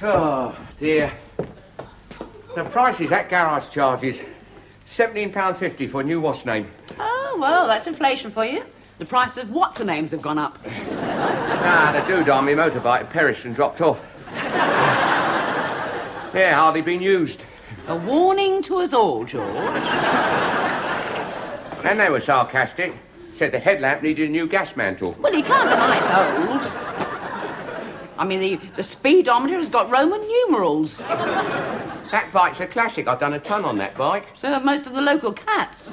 Oh, dear. The prices that garage charges. £17.50 for a new wash name. Oh, well, that's inflation for you. The price of what's-her-names have gone up. Ah, the doodah on my motorbike had perished and dropped off. Yeah, hardly been used. A warning to us all, George. And they were sarcastic. Said the headlamp needed a new gas mantle. Well, you can't deny it's old. I mean, the speedometer has got Roman numerals. That bike's a classic. I've done a ton on that bike. So have most of the local cats.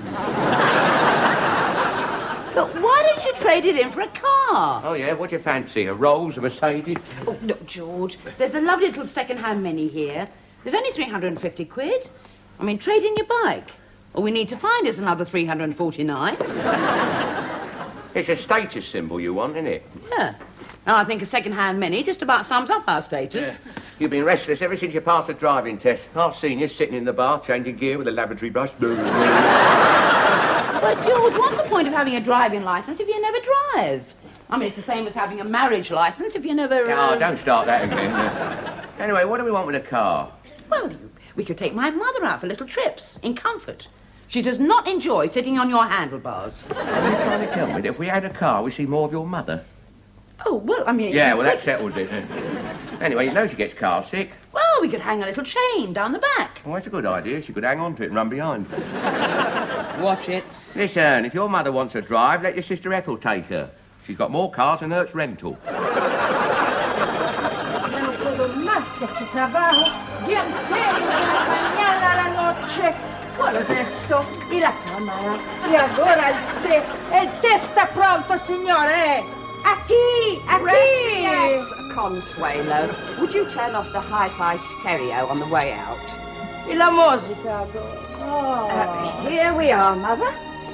But why don't you trade it in for a car? Oh, yeah? What do you fancy? A Rolls, a Mercedes? Oh, look, George, there's a lovely little second-hand Mini here. There's only 350 quid. I mean, trade in your bike. All we need to find is another 349. It's a status symbol you want, isn't it? Yeah. And I think a second-hand Mini just about sums up our status. Yeah. You've been restless ever since you passed the driving test. I've seen you sitting in the bar, changing gear with a lavatory brush. But, George, what's the point of having a driving licence if you never drive? I mean, it's the same as having a marriage licence if you never... Oh, don't start that again. Anyway, what do we want with a car? Well, we could take my mother out for little trips, in comfort. She does not enjoy sitting on your handlebars. Are you trying to tell me that if we had a car, we see more of your mother? Oh, well, I mean... Yeah, well, that settles it. Anyway, you know she gets car sick. Well, we could hang a little chain down the back. Well, that's a good idea. She could hang on to it and run behind. Watch it. Listen, if your mother wants to drive, let your sister Ethel take her. She's got more cars than Hertz Rental. Más que tu trabajo, mañana a la noche. ¿Cuál es esto? Y la cámara. Y ahora el té está pronto, signore. Aquí, aquí. Gracias, Consuelo. Would you turn off the hi-fi stereo on the way out? Y la música. Oh. Here we are, Mother.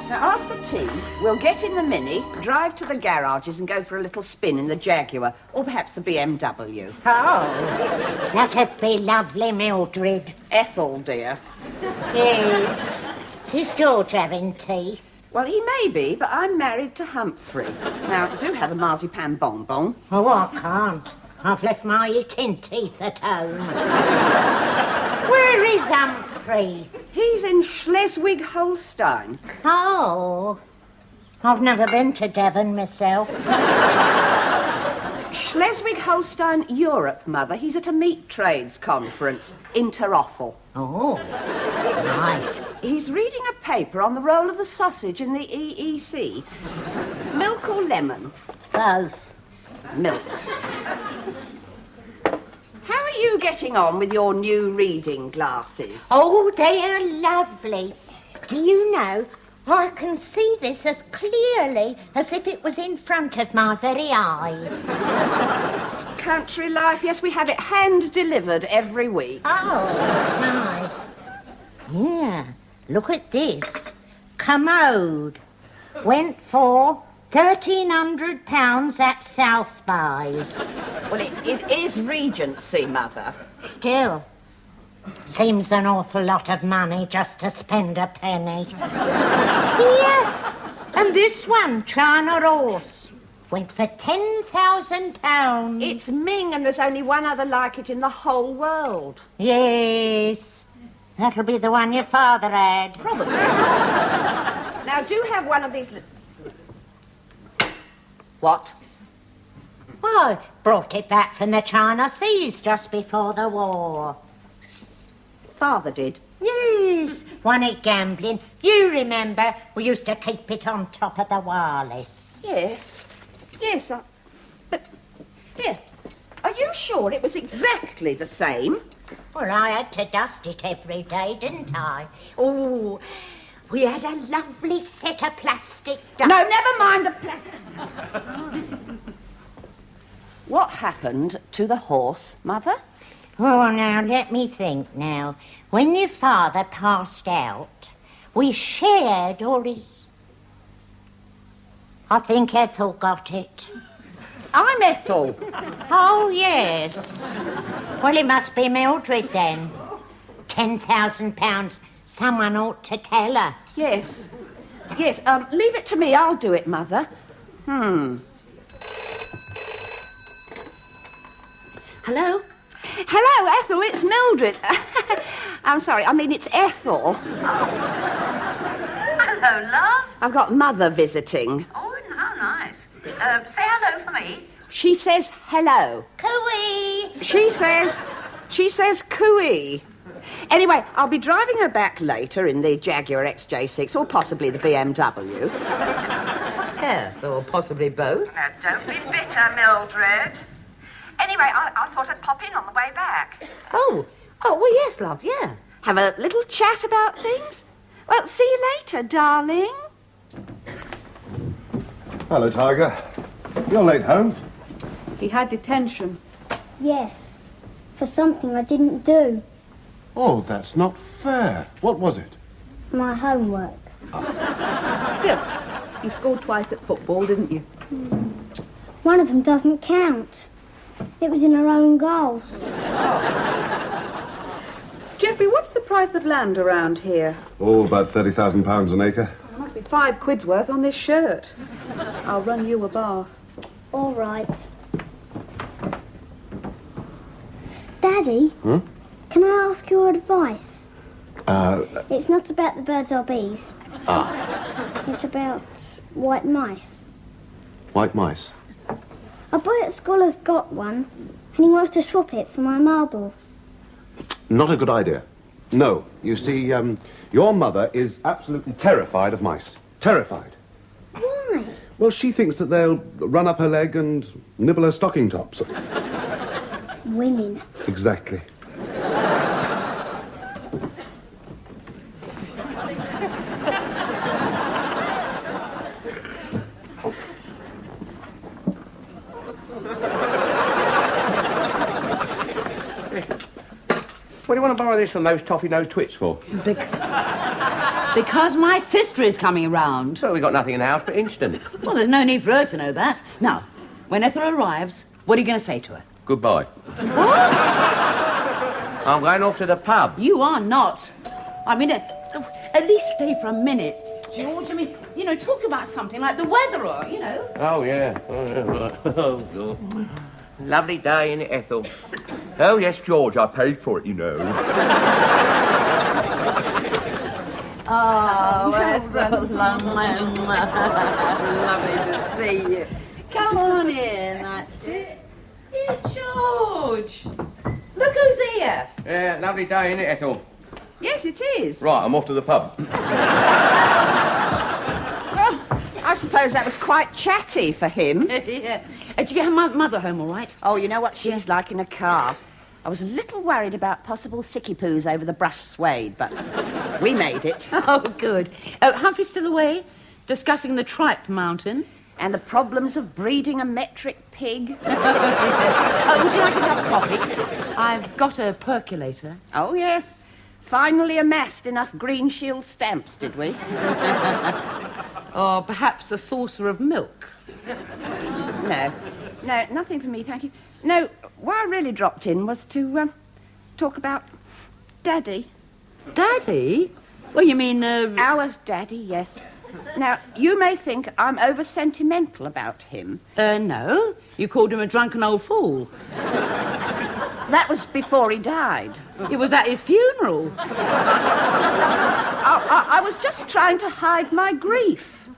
Now, after tea, we'll get in the Mini, drive to the garages and go for a little spin in the Jaguar, or perhaps the BMW. Oh, that'd be lovely, Mildred. Ethel, dear. Yes. Is George having tea? Well, he may be, but I'm married to Humphrey. Now, do have a marzipan bonbon. Oh, I can't. I've left my eating teeth at home. Where is Humphrey? He's in Schleswig-Holstein. Oh, I've never been to Devon myself. Schleswig-Holstein, Europe, Mother. He's at a meat trades conference, Interoffel. Oh, nice. He's reading a paper on the role of the sausage in the EEC. Milk or lemon? Both. Milk. How are you getting on with your new reading glasses? Oh, they are lovely. Do you know, I can see this as clearly as if it was in front of my very eyes. Country life, yes, we have it hand-delivered every week. Oh, nice. Yeah, look at this. Commode. Went for £1,300 at South Buys. Well, it is Regency, Mother. Still, seems an awful lot of money just to spend a penny. Here, and this one, China Horse, went for £10,000. It's Ming, and there's only one other like it in the whole world. Yes, that'll be the one your father had. Probably. Now, do have one of these... What? I brought it back from the China Seas just before the war. Father did. Yes, won it gambling. You remember, we used to keep it on top of the wireless. Yes. Yes, but... Here, are you sure it was exactly the same? Well, I had to dust it every day, didn't I? Oh, we had a lovely set of plastic ducks. No, never mind the plastic. What happened to the horse, Mother? Oh, now, let me think now. When your father passed out, we shared all his... I think Ethel got it. I'm Ethel. Oh, yes. Well, it must be Mildred, then. £10,000. Someone ought to tell her. Yes. Yes, leave it to me. I'll do it, Mother. Hello? Hello, Ethel, it's Mildred. I'm sorry, I mean it's Ethel. Hello, love. I've got Mother visiting. Oh, how nice. Say hello for me. She says hello. Cooey! She says cooey. Anyway, I'll be driving her back later in the Jaguar XJ6 or possibly the BMW. Yes, or possibly both. Now, don't be bitter, Mildred. Anyway, I thought I'd pop in on the way back. Oh, well, yes, love, yeah. Have a little chat about things. Well, see you later, darling. Hello, Tiger. You're late home. He had detention. Yes, for something I didn't do. Oh, that's not fair. What was it? My homework. Still, you scored twice at football, didn't you? One of them doesn't count. It was in our own goal. Jeffrey, what's the price of land around here? Oh, about £30,000 an acre. There must be £5 worth on this shirt. I'll run you a bath. All right. Daddy? Huh? Can I ask your advice? It's not about the birds or bees. It's about white mice. White mice. A boy at school has got one, and he wants to swap it for my marbles. Not a good idea. No. You see, your mother is absolutely terrified of mice. Terrified. Why? Well, she thinks that they'll run up her leg and nibble her stocking tops. Women. Exactly. What do you want to borrow this from those toffee-nosed twits for? Because my sister is coming around. Well, we got nothing in the house but instant. Well, there's no need for her to know that. Now, when Ethel arrives, what are you going to say to her? Goodbye. What? I'm going off to the pub. You are not. I mean, at least stay for a minute, George. I mean, talk about something like the weather or, Oh, yeah. Oh, God. Lovely day, innit, Ethel? Oh, yes, George, I paid for it, you know. Oh, Ethel, lovely to see you. Come on in, that's it. Dear George, look who's here. Yeah, lovely day, innit, Ethel? Yes, it is. Right, I'm off to the pub. Well, I suppose that was quite chatty for him. Yeah. Did you get her mother home all right? Oh, you know what she's like in a car. I was a little worried about possible sicky poos over the brush suede, but we made it. Oh, good. Humphrey's still away, discussing the tripe mountain. And the problems of breeding a metric pig. Would you like a cup of coffee? I've got a percolator. Oh, yes. Finally amassed enough Green Shield stamps, did we? Or perhaps a saucer of milk. No, nothing for me, thank you. No, why I really dropped in was to talk about Daddy. Daddy? Well, you mean, Our Daddy, yes. Now, you may think I'm over-sentimental about him. No. You called him a drunken old fool. That was before he died. It was at his funeral. I was just trying to hide my grief.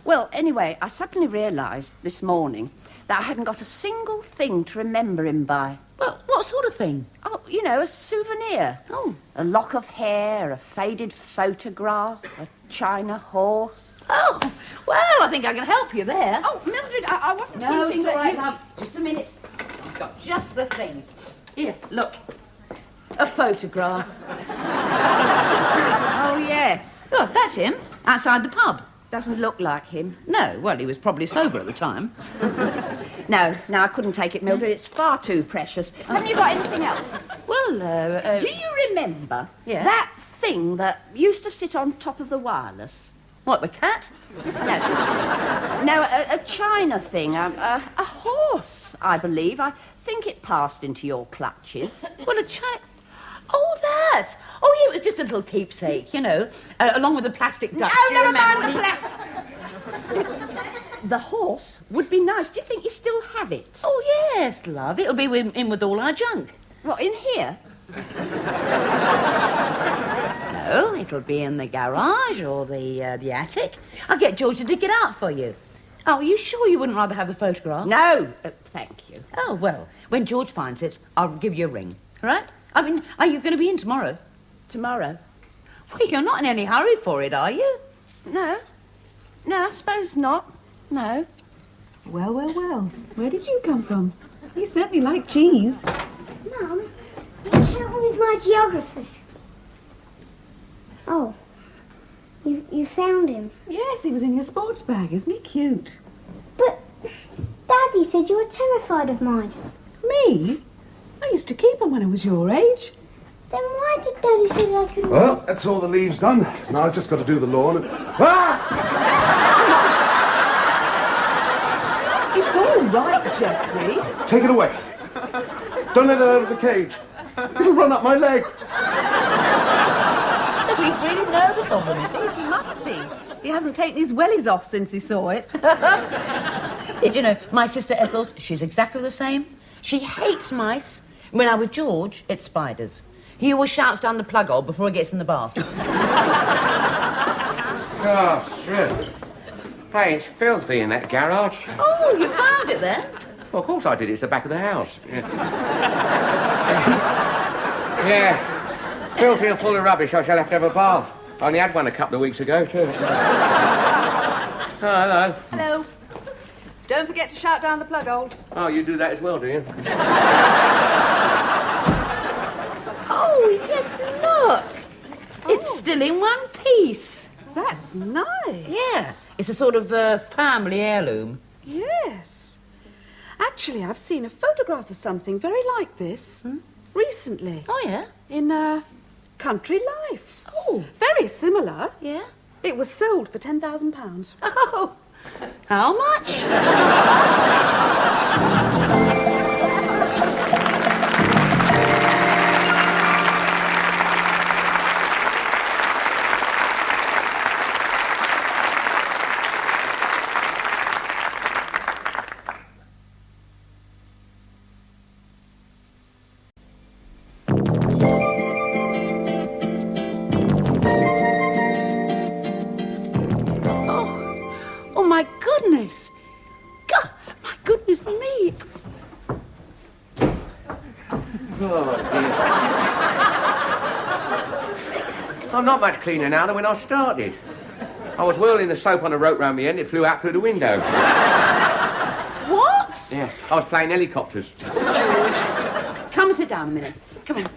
Well, anyway, I suddenly realised this morning that I hadn't got a single thing to remember him by. Well, what sort of thing? Oh, a souvenir. Oh. A lock of hair, a faded photograph, a china horse. Oh, well, I think I can help you there. Oh, Mildred, I wasn't No, hinting it's all that right, you... love. Just a minute. I've got just the thing. Here, look. A photograph. Oh, yes. Oh, that's him, outside the pub. Doesn't look like him. No, well, he was probably sober at the time. No, I couldn't take it, Mildred. It's far too precious. Haven't you got anything else? Well, Do you remember Yeah. that thing that used to sit on top of the wireless? what, the cat? No, a china thing, a horse, I believe. I think it passed into your clutches. Well, a cat. Oh, that! Oh, yeah, it was just a little keepsake, along with the plastic ducks. Oh, Do you never mind remember? the The horse would be nice. Do you think you still have it? Oh, yes, love. It'll be in with all our junk. What, in here? No, it'll be in the garage or the attic. I'll get George to dig it out for you. Oh, are you sure you wouldn't rather have the photograph? No, thank you. Oh, well, when George finds it, I'll give you a ring, all right? I mean, are you going to be in tomorrow? Tomorrow? Well, you're not in any hurry for it, are you? No. No, I suppose not. No. Well, well, well. Where did you come from? You certainly like cheese. Mum, help me with my geography. Oh, you found him. Yes, he was in your sports bag. Isn't he cute? But Daddy said you were terrified of mice. Me? I used to keep them when I was your age. Then why did Daddy say that I couldn't... Well, that's all the leaves done. Now I've just got to do the lawn and... Ah! It's all right, Geoffrey. Take it away. Don't let it out of the cage. It'll run up my leg. So he's really nervous of them, is he? He must be. He hasn't taken his wellies off since he saw it. Did you know, my sister Ethel, she's exactly the same. She hates mice. When I'm with George, it's spiders. He always shouts down the plug hole before he gets in the bath. Oh, shit. Hey, it's filthy in that garage. Oh, you found it then? Well, of course I did. It's the back of the house. Yeah. Filthy and full of rubbish. I shall have to have a bath. I only had one a couple of weeks ago, too. Oh, hello. Hello. Don't forget to shout down the plug hole. Oh, you do that as well, do you? Oh, yes, look. It's still in one piece. That's nice. Yeah. It's a sort of family heirloom. Yes. Actually, I've seen a photograph of something very like this recently. Oh, yeah? In Country Life. Oh. Very similar. Yeah? It was sold for £10,000. Oh. How much? Oh, my goodness. God, my goodness me. Oh, dear. I'm not much cleaner now than when I started. I was whirling the soap on a rope round my end, it flew out through the window. What? Yeah, I was playing helicopters. George, come sit down a minute. Come on.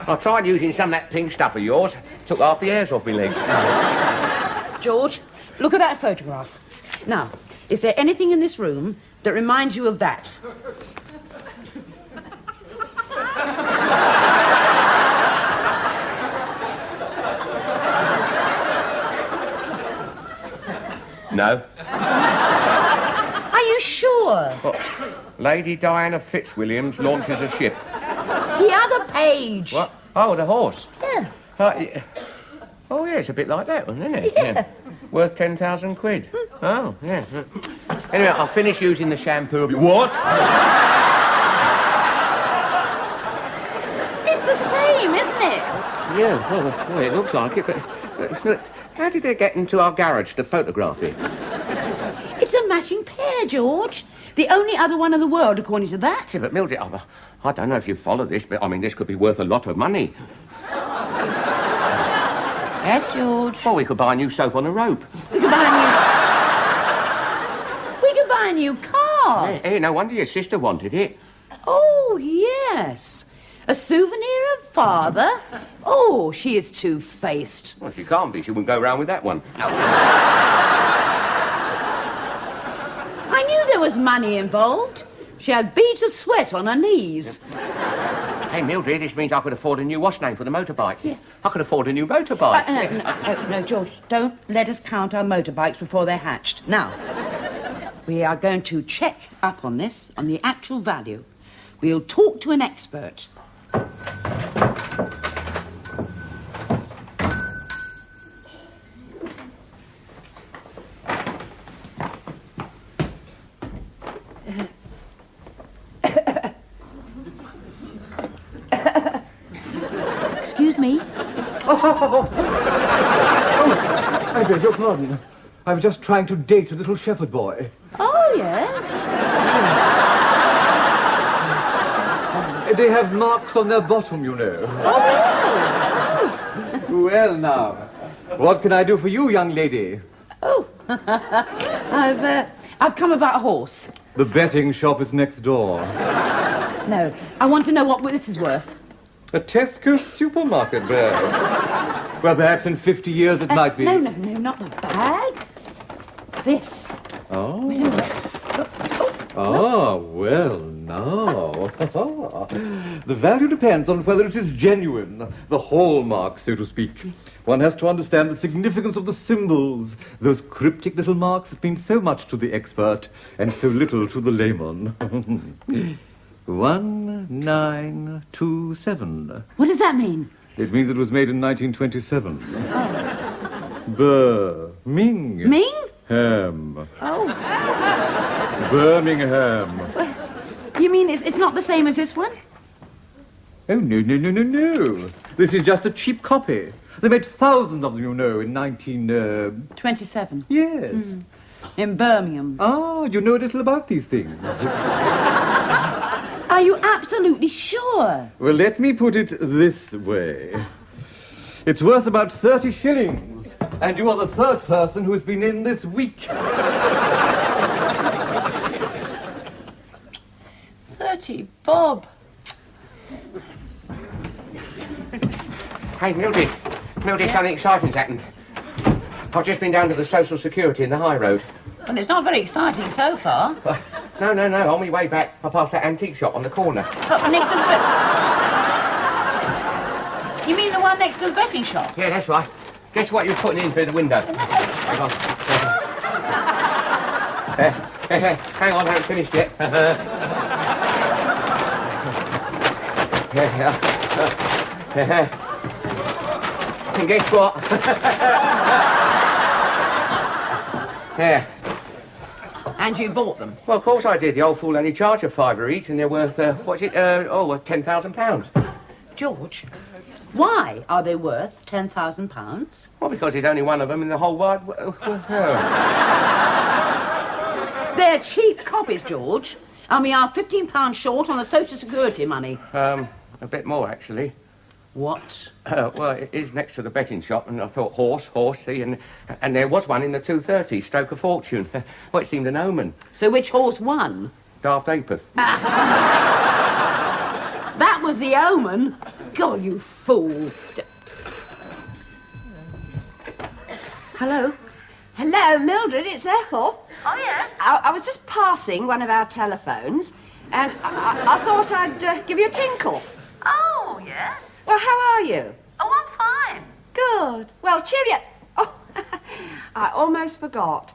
I tried using some of that pink stuff of yours, took half the hairs off my legs. George, look at that photograph. Now, is there anything in this room that reminds you of that? No. Are you sure? What? Lady Diana Fitzwilliams launches a ship. The other page. What? Oh, the horse. Yeah. Yeah. Oh, yeah, it's a bit like that one, isn't it? Yeah. Worth 10,000 quid. Oh, yeah. Anyway, I'll finish using the shampoo. What? It's the same, isn't it? Yeah, well, it looks like it, but how did they get into our garage to photograph it? It's a matching pair, George. The only other one in the world, according to that. Yeah, but Mildred, I don't know if you follow this, but I mean, this could be worth a lot of money. Yes, George. Well, we could buy a new soap on a rope. We could buy a new car. Hey, no wonder your sister wanted it. Oh, yes. A souvenir of father? Oh, she is two-faced. Well, she can't be. She wouldn't go round with that one. I knew there was money involved. She had beads of sweat on her knees. Hey, Mildred, this means I could afford a new wash name for the motorbike. Yeah. I could afford a new motorbike. No, George, don't let us count our motorbikes before they're hatched. Now, we are going to check up on this, on the actual value. We'll talk to an expert. I beg your pardon. I was just trying to date a little shepherd boy. Oh, yes. They have marks on their bottom, you know. Oh, Well, now, what can I do for you, young lady? Oh, I've come about a horse. The betting shop is next door. No, I want to know what this is worth. A Tesco supermarket bag. Well, perhaps in 50 years it might be. No, not the bag. This. Oh. Wait a minute. Ah, well, now. The value depends on whether it is genuine, the hallmark, so to speak. One has to understand the significance of the symbols, those cryptic little marks that mean so much to the expert and so little to the layman. 1927. What does that mean? It means it was made in 1927. Birmingham. Ming? Oh. Birmingham. You mean it's not the same as this one? Oh, no. This is just a cheap copy. They made thousands of them, you know, in 27. Yes. In Birmingham. Ah, you know a little about these things. Are you absolutely sure? Well, let me put it this way. It's worth about 30 shillings, and you are the third person who has been in this week. 30 bob. Hey, Mildred, something exciting's happened. I've just been down to the Social Security in the High Road. Well, it's not very exciting so far. No. On my way back, I passed that antique shop on the corner. Oh, next to the... You mean the one next to the betting shop? Yeah, that's right. Guess what you're putting in through the window? Hang on. Hang on, I haven't finished yet. And guess what? Yeah. And you bought them? Well, of course I did. The old fool only charged a fiver each, and they're worth, £10,000. George, why are they worth £10,000? Well, because there's only one of them in the whole wide world. They're cheap copies, George. And we are £15 short on the Social Security money. A bit more, actually. What? Well, it is next to the betting shop, and I thought horse, see, and there was one in the 230, Stroke of Fortune. Well, it seemed an omen. So which horse won? Daft Apeth. That was the omen? God, you fool. Hello? Hello, Mildred, it's Ethel. Oh, yes? I was just passing one of our telephones, and I thought I'd give you a tinkle. Oh, yes. Well, how are you? Oh, I'm fine. Good. Well, cheerio. Oh, I almost forgot.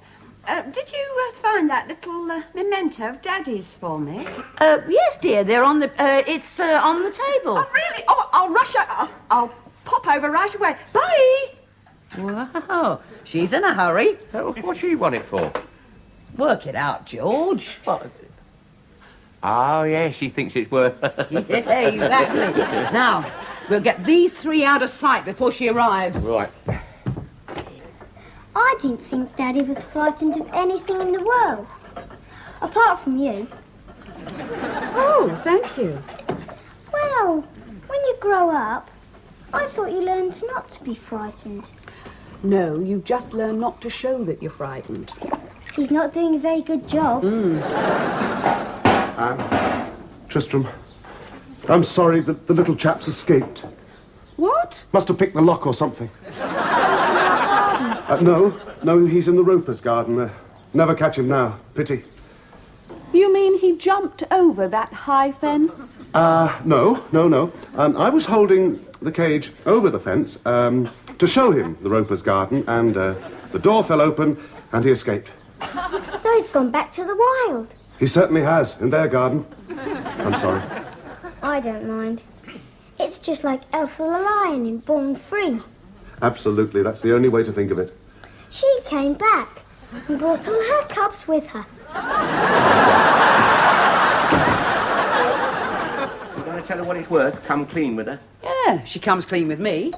Did you find that little memento of Daddy's for me? Yes, dear, they're on the, it's on the table. Oh, really? Oh, I'll rush out. I'll pop over right away. Bye! Wow, she's in a hurry. What's she want it for? Work it out, George. What? Oh, yeah, she thinks it's worth... Yeah, exactly. Now, we'll get these three out of sight before she arrives. Right. I didn't think Daddy was frightened of anything in the world. Apart from you. Oh, thank you. Well, when you grow up, I thought you learned not to be frightened. No, you just learn not to show that you're frightened. He's not doing a very good job. Tristram, I'm sorry that the little chap's escaped. What? Must have picked the lock or something. No, he's in the Roper's garden. Never catch him now. Pity. You mean he jumped over that high fence? No. I was holding the cage over the fence to show him the Roper's garden, and the door fell open and he escaped. So he's gone back to the wild. He certainly has, in their garden. I'm sorry. I don't mind. It's just like Elsa the lion in Born Free. Absolutely, that's the only way to think of it. She came back and brought all her cubs with her. You want to tell her what it's worth? Come clean with her. Yeah, she comes clean with me.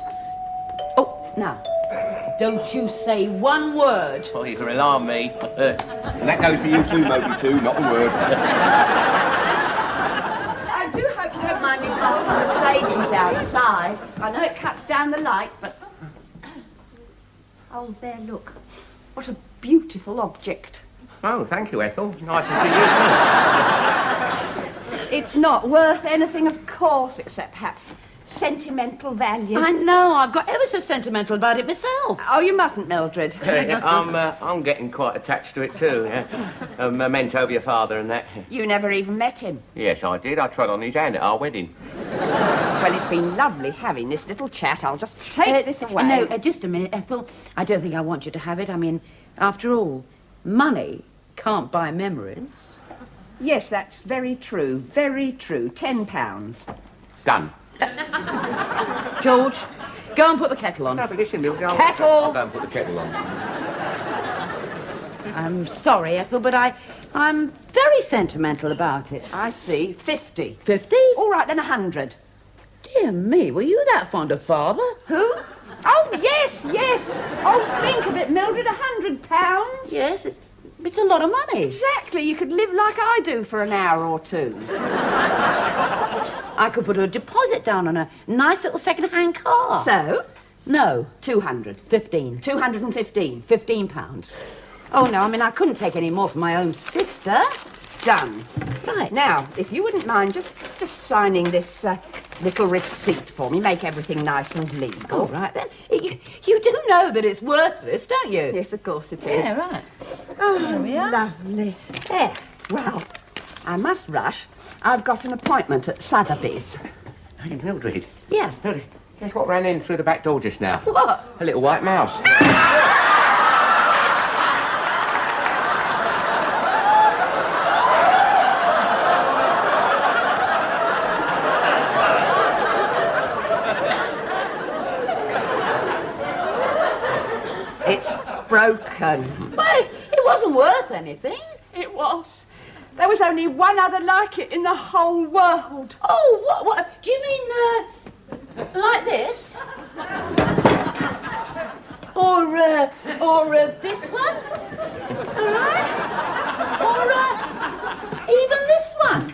Now, don't you say one word. Oh, you can rely on me. And that goes for you too, Moby, too, not a word. I do hope you don't mind me parking the Mercedes outside. I know it cuts down the light, but... Oh, there, look. What a beautiful object. Oh, thank you, Ethel. Nice to see you, too. It's not worth anything, of course, except perhaps sentimental value. I know, I've got ever so sentimental about it myself. Oh, you mustn't, Mildred. I'm getting quite attached to it, too. Yeah. A memento of your father and that. You never even met him. Yes, I did. I trod on his hand at our wedding. Well, it's been lovely having this little chat. I'll just take this away. No, just a minute, Ethel. I don't think I want you to have it. I mean, after all, money can't buy memories. Yes, that's very true. Very true. £10. Done. George, go and put the kettle on. No, but listen, Mildred, Kettle! I'll go and put the kettle on. I'm sorry, Ethel, but I'm very sentimental about it. I see. 50. 50? All right, then 100. Dear me, were you that fond of Father? Who? Oh, yes, yes. Oh, think of it, Mildred, £100. Yes, it's a lot of money. Exactly. You could live like I do for an hour or two. I could put a deposit down on a nice little second-hand car. So? No. 200. 15. 215. £15. Oh, no, I mean, I couldn't take any more from my own sister. Done. Right. Now, if you wouldn't mind just signing this little receipt for me, make everything nice and legal. All right, then. You do know that it's worthless, don't you? Yes, of course it is. Yeah, right. Oh, There we are. lovely. There. Well, I must rush. I've got an appointment at Sotheby's. Hey, Mildred. Yeah. Mildred, guess what ran in through the back door just now? What? A little white mouse. It's broken. Well, it wasn't worth anything. It was. There was only one other like it in the whole world. Oh, what? Do you mean, like this? Or this one? All right? Or, even this one?